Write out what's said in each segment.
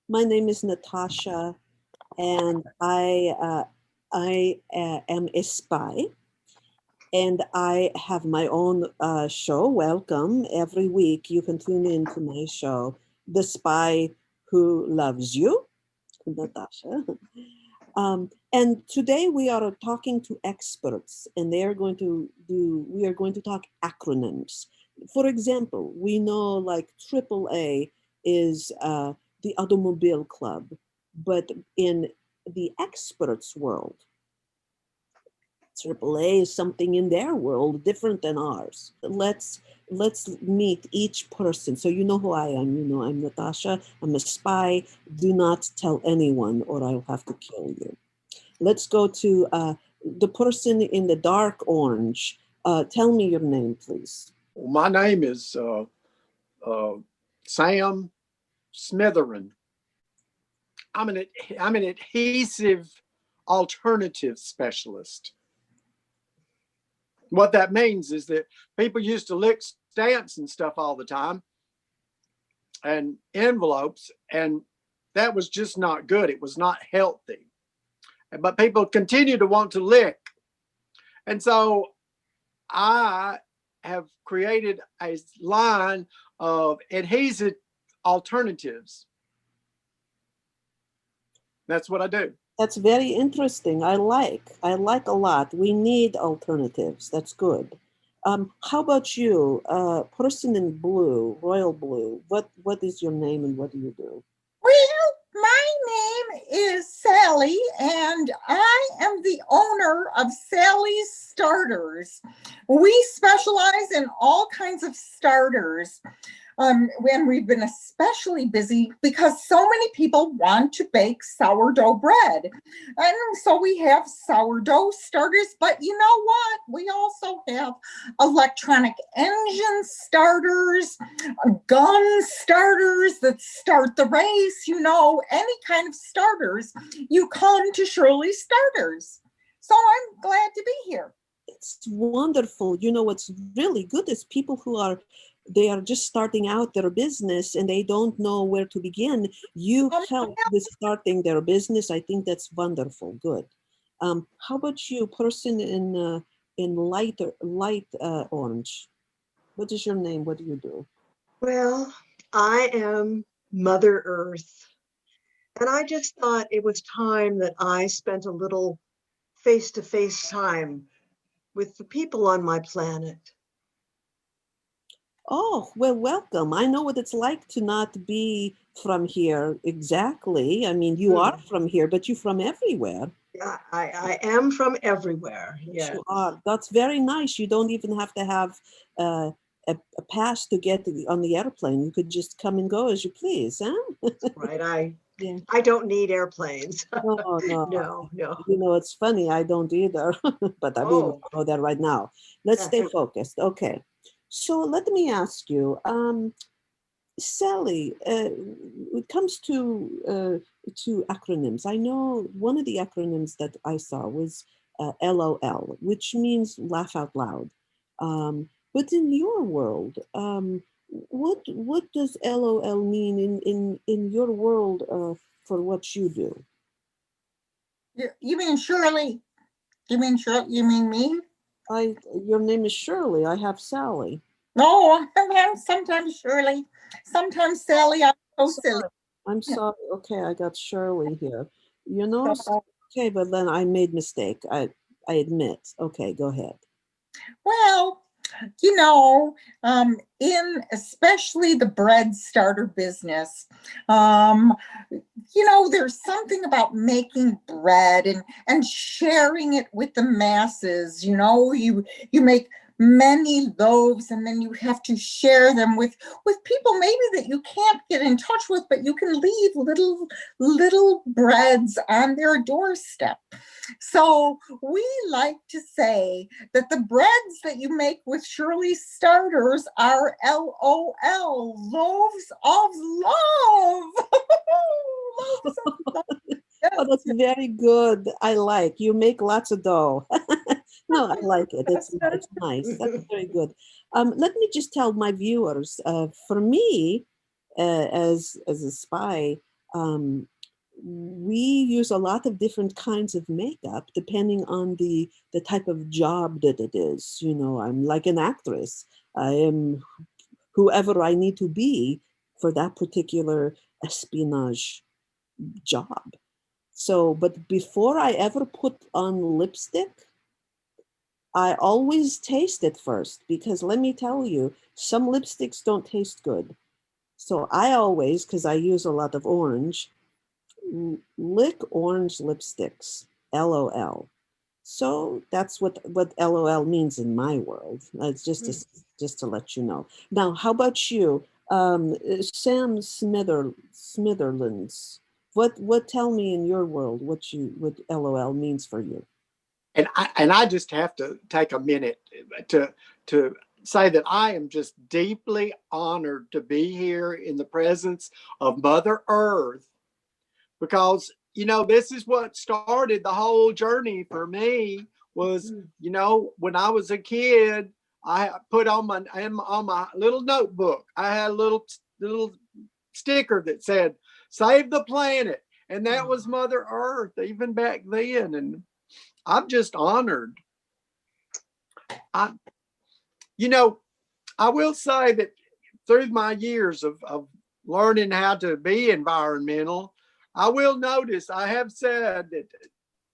My name is Natasha, and I am a spy, and I have my own show. Welcome every week. You can tune in to my show, The Spy Who Loves You, Natasha. And today we are talking to experts, and they are going to do. We are going to talk acronyms. For example, we know like AAA is the automobile club, but in the experts world, AAA is something in their world different than ours. Let's meet each person. So you know who I am. You know I'm Natasha. I'm a spy. Do not tell anyone, or I'll have to kill you. Let's go to the person in the dark orange. Tell me your name, please. My name is Sam Smitherin. I'm an adhesive alternative specialist. What that means is that people used to lick stamps and stuff all the time and envelopes, and that was just not good. It was not healthy. But people continue to want to lick. And so I have created a line of adhesive alternatives. That's what I do. That's very interesting. I like a lot. We need alternatives. That's good. How about you, person in blue, royal blue? What is your name and what do you do? Well, my name is Sally, and I am the owner of Sally's Starters. We specialize in all kinds of starters. And we've been especially busy because so many people want to bake sourdough bread. And so we have sourdough starters, but you know what? We also have electronic engine starters, gun starters that start the race, any kind of starters. You come to Shirley Starters. So I'm glad to be here. It's wonderful. You know, what's really good is people they are just starting out their business and they don't know where to begin. You help with starting their business. I think that's wonderful. Good. How about you, person in light orange? What is your name? What do you do? Well, I am Mother Earth. And I just thought it was time that I spent a little face-to-face time with the people on my planet. Oh, well, welcome. I know what it's like to not be from here exactly. I mean, you are from here, but you're from everywhere. Yeah, I am from everywhere. Yes. Yes. You are. That's very nice. You don't even have to have a pass to get on the airplane. You could just come and go as you please, huh? Right. I don't need airplanes. No, no. No. You know, it's funny. I don't either, but I will go there right now. Let's stay focused. Okay. So let me ask you, Sally, it comes to acronyms. I know one of the acronyms that I saw was LOL, which means laugh out loud. But in your world, what does LOL mean in your world for what you do? You mean Shirley? You mean Shirley? You mean me? Your name is Shirley. I have Sally. No, I'm sometimes Shirley, sometimes Sally. I'm so silly. I'm sorry. Okay, I got Shirley here. You know, okay, but then I made mistake. I admit. Okay, go ahead. Well, in especially the bread starter business, there's something about making bread and sharing it with the masses. You make many loaves and then you have to share them with people maybe that you can't get in touch with, but you can leave little breads on their doorstep. So we like to say that the breads that you make with Shirley Starters are LOL, loaves of love. Loaves of love. Yes. Oh, that's very good. I like. You make lots of dough. No, I like it. It's nice. That's very good. Let me just tell my viewers, for me, as a spy, we use a lot of different kinds of makeup depending on the type of job that it is. You know, I'm like an actress. I am whoever I need to be for that particular espionage job. So, but before I ever put on lipstick, I always taste it first, because let me tell you, some lipsticks don't taste good. So I always, because I use a lot of orange, lick orange lipsticks, LOL. So that's what LOL means in my world. It's just to let you know. Now, how about you, Sam Smitherlands? What tell me in your world what LOL means for you? And I just have to take a minute to say that I am just deeply honored to be here in the presence of Mother Earth, because, you know, this is what started the whole journey for me. Was, you know, when I was a kid, I put on my little notebook, I had a little sticker that said "Save the Planet," and that was Mother Earth even back then. And I'm just honored. You know, I will say that through my years of learning how to be environmental, I will notice I have said that,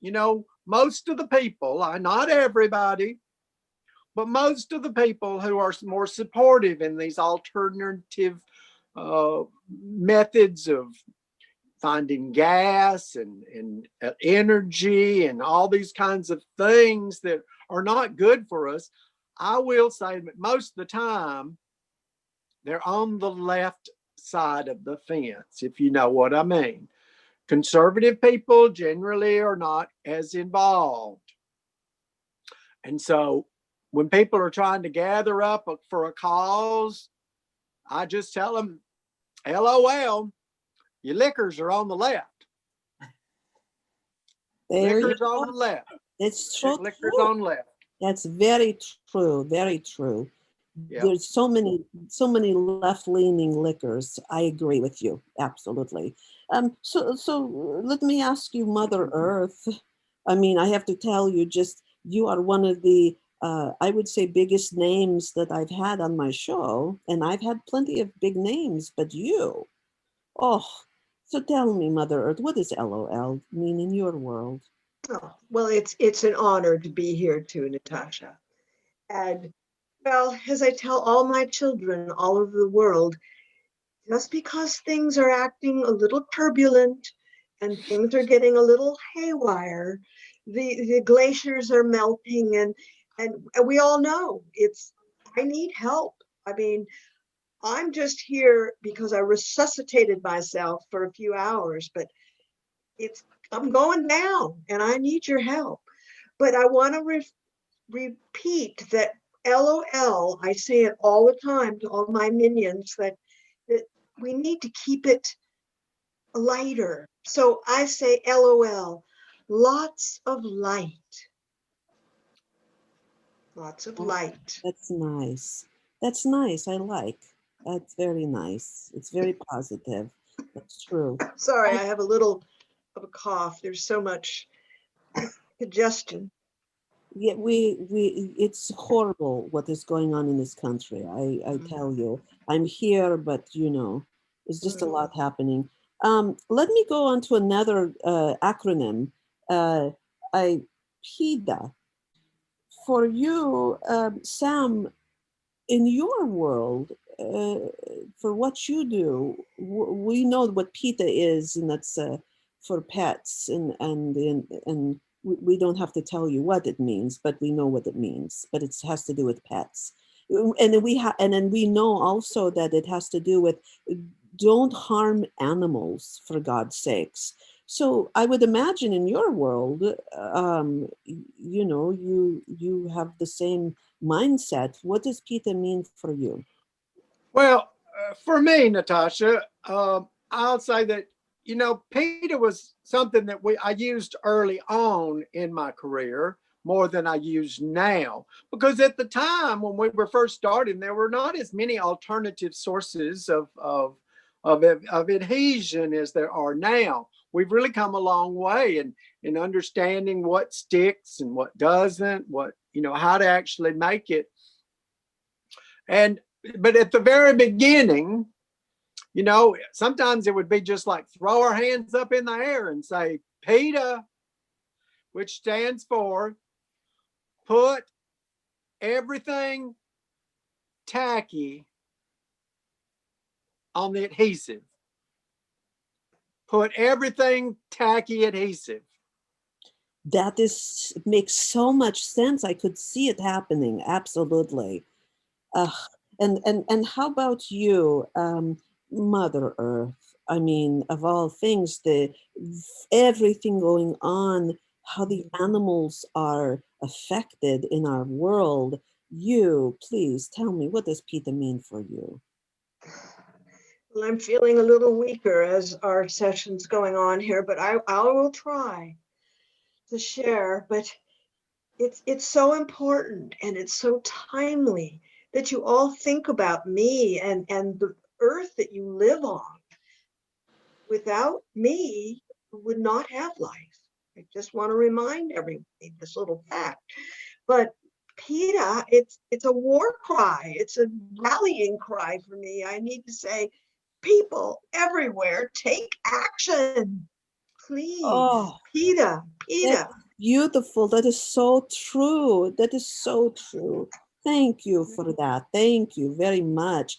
you know, most of the people, not everybody, but most of the people who are more supportive in these alternative methods of finding gas and energy and all these kinds of things that are not good for us, I will say that most of the time they're on the left side of the fence, if you know what I mean. Conservative people generally are not as involved. And so when people are trying to gather up for a cause, I just tell them, LOL, your liquors are on the left. Liquors on the left. It's so liquors true. on the left. That's very true. Very true. Yep. There's so many left-leaning liquors. I agree with you, absolutely. So let me ask you, Mother Earth. I mean, I have to tell you, just you are one of the I would say biggest names that I've had on my show, and I've had plenty of big names, but you, oh, so tell me, Mother Earth, what does LOL mean in your world? Oh, well, it's an honor to be here too, Natasha. And well, as I tell all my children all over the world, just because things are acting a little turbulent and things are getting a little haywire, the glaciers are melting, and we all know I need help. I mean, I'm just here because I resuscitated myself for a few hours, but I'm going down and I need your help. But I want to repeat that LOL, I say it all the time to all my minions, that we need to keep it lighter. So I say LOL, lots of light. Lots of light. That's nice. That's nice. I like. That's very nice. It's very positive. That's true. Sorry, I have a little of a cough. There's so much congestion. Yeah, it's horrible what is going on in this country. I tell you, I'm here, but you know, it's just a lot happening. Let me go on to another acronym. PETA. For you, Sam, in your world, for what you do, we know what PETA is, and that's for pets, and we don't have to tell you what it means, but we know what it means. But it has to do with pets, and then we know also that it has to do with don't harm animals, for God's sakes. So I would imagine in your world, you know, you have the same mindset. What does PETA mean for you? Well, for me, Natasha, I'll say that, you know, PETA was something that I used early on in my career more than I use now, because at the time when we were first starting, there were not as many alternative sources of of adhesion as there are now. We've really come a long way in understanding what sticks and what doesn't, what, how to actually make it. But at the very beginning, sometimes it would be just like throw our hands up in the air and say, PETA, which stands for put everything tacky on the adhesive. Put everything tacky adhesive. That makes so much sense. I could see it happening. Absolutely. And how about you, Mother Earth? I mean, of all things, everything going on, how the animals are affected in our world. You, please tell me, what does PETA mean for you? Well, I'm feeling a little weaker as our session's going on here, but I will try to share. But it's so important and it's so timely that you all think about me and the earth that you live on. Without me, you would not have life. I just want to remind everybody this little fact. But PETA, it's a war cry. It's a rallying cry for me. I need to say, people everywhere, take action. Please. Oh, PETA, PETA. beautiful. That is so true. That is so true. Thank you for that. Thank you very much.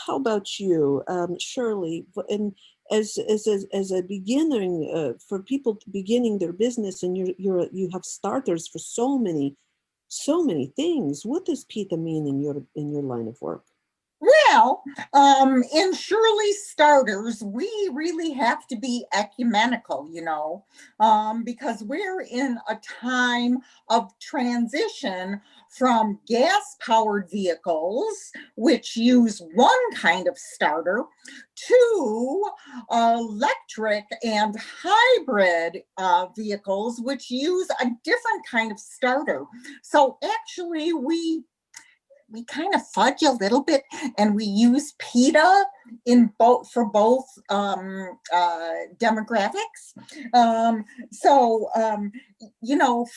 How about you, Shirley? And as a beginner, for people beginning their business, and you have starters for so many things. What does PETA mean in your line of work? Well, in Shirley Starters, we really have to be ecumenical, because we're in a time of transition from gas-powered vehicles, which use one kind of starter, to electric and hybrid vehicles, which use a different kind of starter. So actually, we kind of fudge a little bit, and we use PETA for both demographics.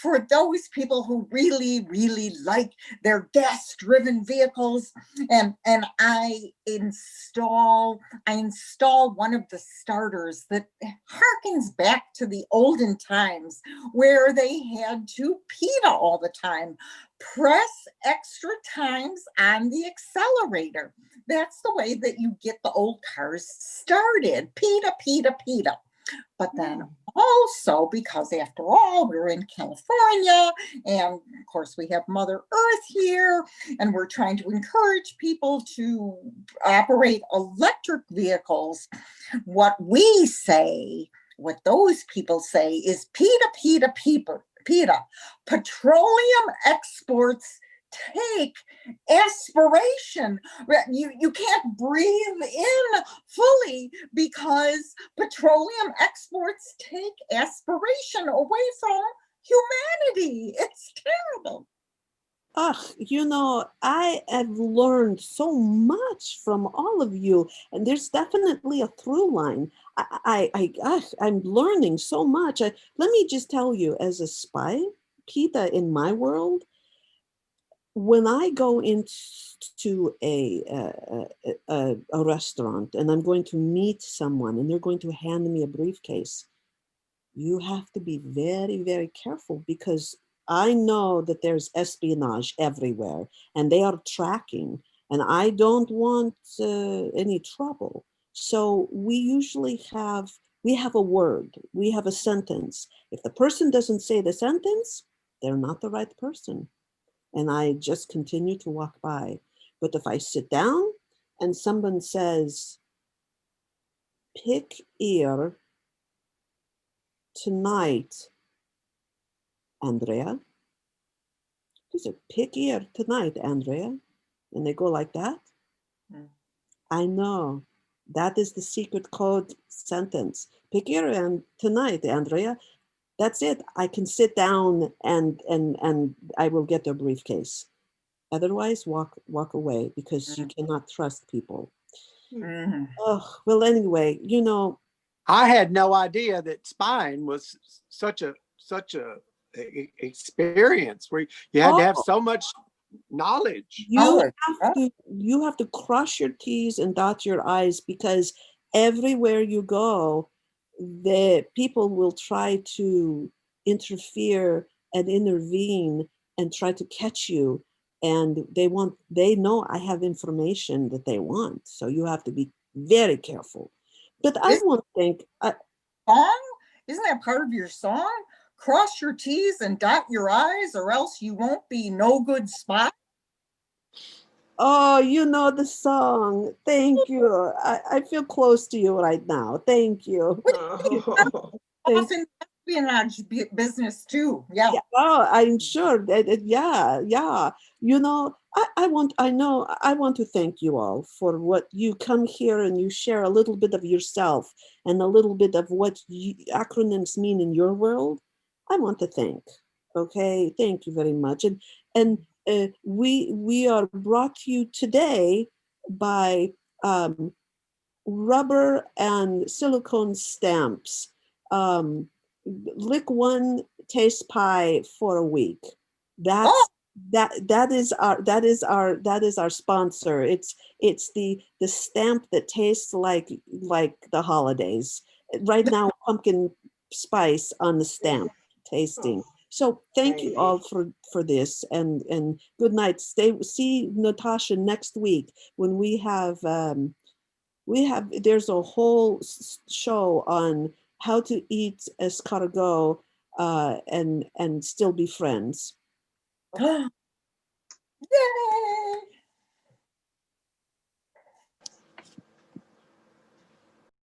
For those people who really, really like their gas-driven vehicles, and I install one of the starters that harkens back to the olden times where they had to PETA all the time. Press extra times on the accelerator. That's the way that you get the old cars started. PETA, PETA, PETA. But then also, because after all, we're in California, and of course we have Mother Earth here, and we're trying to encourage people to operate electric vehicles. What those people say is PETA, PETA, PETA. PETA. Petroleum exports take aspiration. You can't breathe in fully because petroleum exports take aspiration away from humanity. It's terrible. I have learned so much from all of you, and there's definitely a through line. I'm learning so much. Let me just tell you, as a spy, PETA in my world, when I go into a restaurant and I'm going to meet someone and they're going to hand me a briefcase, you have to be very, very careful, because I know that there's espionage everywhere and they are tracking, and I don't want any trouble. So we have a word, we have a sentence. If the person doesn't say the sentence, they're not the right person. And I just continue to walk by. But if I sit down and someone says, pick ear tonight, Andrea. Is it pick ear tonight, Andrea? And they go like that. I know. That is the secret code sentence. Pick ear and tonight, Andrea. That's it. I can sit down and I will get their briefcase. Otherwise, walk away, because you cannot trust people. Mhm. Oh, well, anyway, you know, I had no idea that spying was such a experience where you had to have oh, so much knowledge. Knowledge. you have to cross your T's and dot your I's, because everywhere you go, the people will try to interfere and intervene and try to catch you. And they know I have information that they want. So you have to be very careful. But I This want to think, song? Isn't that part of your song? Cross your T's and dot your I's, or else you won't be no good spy. oh, you know the song. Thank you. I feel close to you right now. Thank you. Oh. Thank Often espionage business too. Yeah. Yeah, oh, I'm sure yeah, yeah. You know, I want to thank you all for what you come here and you share a little bit of yourself and a little bit of what acronyms mean in your world. I want to thank. Okay, thank you very much. And we are brought to you today by rubber and silicone stamps. Um, Lick one, taste pie for a week. Oh, That's that is our sponsor. It's the stamp that tastes like the holidays. Right now, pumpkin spice on the stamp tasting. So thank you all for this, and good night. See Natasha next week when there's a whole show on how to eat escargot and still be friends. yay.